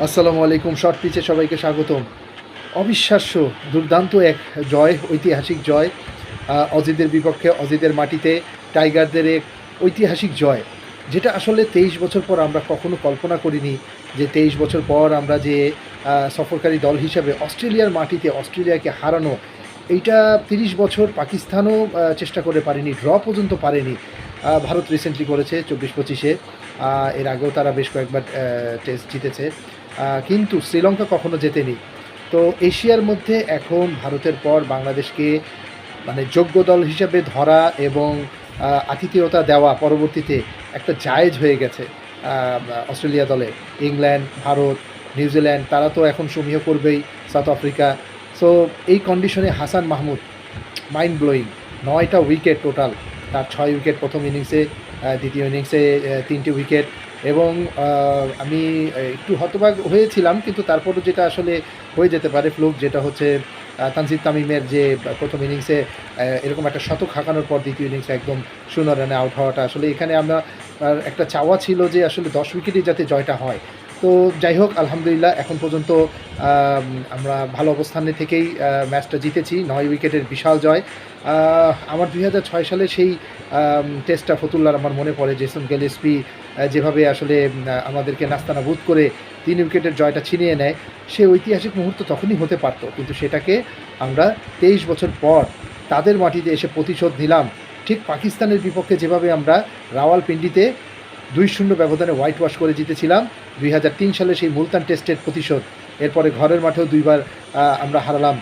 আসসালামু আলাইকুম। শর্ট পিচে সবাইকে স্বাগতম। অবিশ্বাস্য দুর্দান্ত এক জয়, ঐতিহাসিক জয় অজিদের বিপক্ষে, অজিদের মাটিতে টাইগারদের এক ঐতিহাসিক জয়, যেটা আসলে 23 বছর পর আমরা কখনো কল্পনা করিনি যে 23 বছর পর আমরা যে সফরকারী দল হিসাবে অস্ট্রেলিয়ার মাটিতে অস্ট্রেলিয়াকে হারানো, এইটা 30 বছর পাকিস্তানও চেষ্টা করে পারেনি, ড্র পর্যন্ত পারেনি। ভারত রিসেন্টলি করেছে 24-25-এ, এর আগেও তারা বেশ কয়েকবার টেস্ট জিতেছে, কিন্তু শ্রীলঙ্কা কখনো জেতেনি। তো এশিয়ার মধ্যে এখন ভারতের পর বাংলাদেশকে মানে যোগ্য দল হিসাবে ধরা এবং আতিথেয়তা দেওয়া পরবর্তীতে একটা জায়েজ হয়ে গেছে অস্ট্রেলিয়া দলে। ইংল্যান্ড, ভারত, নিউজিল্যান্ড তারা তো এখন সমীহ করবেই, সাউথ আফ্রিকা। সো এই কন্ডিশনে হাসান মাহমুদ মাইন্ড ব্লোয়িং, 9টা উইকেট টোটাল, তার 6 উইকেট প্রথম ইনিংসে, দ্বিতীয় ইনিংসে 3টে উইকেট। এবং আমি একটু হতবাক হয়েছিলাম, কিন্তু তারপরও যেটা আসলে হয়ে যেতে পারে ফ্লুক, যেটা হচ্ছে তানজিদ তামিমের যে প্রথম ইনিংসে এরকম একটা শতক হাঁকানোর পর দ্বিতীয় ইনিংসে একদম 0 রানে আউট হওয়াটা, আসলে এখানে আমরা একটা চাওয়া ছিল যে আসলে 10 উইকেটেই যাতে জয়টা হয়। তো যাই হোক, আলহামদুলিল্লাহ এখন পর্যন্ত আমরা ভালো অবস্থানে থেকেই ম্যাচটা জিতেছি, 9 উইকেটের বিশাল জয়। আমার 2006 সালে সেই টেস্টটা ফতুল্লার আমার মনে পড়ে, জেসন গিলেস্পি যেভাবে আসলে আমাদেরকে নাস্তানাবুদ করে 3 উইকেটের জয়টা ছিনিয়ে নেয়। সে ঐতিহাসিক মুহূর্ত তখনই হতে পারত, কিন্তু সেটাকে আমরা 23 বছর পর তাদের মাটিতে এসে প্রতিশোধ নিলাম। ঠিক পাকিস্তানের বিপক্ষে যেভাবে আমরা রাওয়ালপিন্ডিতে 2-0 ব্যবধানে হোয়াইট ওয়াশ করে জিতেছিলাম, 2003 সালে সেই মুলতান টেস্টের প্রতিশোধ। এরপরে ঘরের মাঠেও 2বার আমরা হারালাম।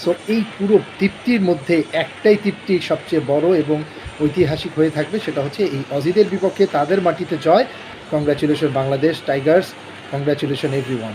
সো এই পুরো তৃপ্তির মধ্যে একটাই তৃপ্তি সবচেয়ে বড় এবং ঐতিহাসিক হয়ে থাকবে, সেটা হচ্ছে এই অজিদের বিপক্ষে তাদের মাটিতে জয়। Congratulation Bangladesh Tigers, congratulation everyone.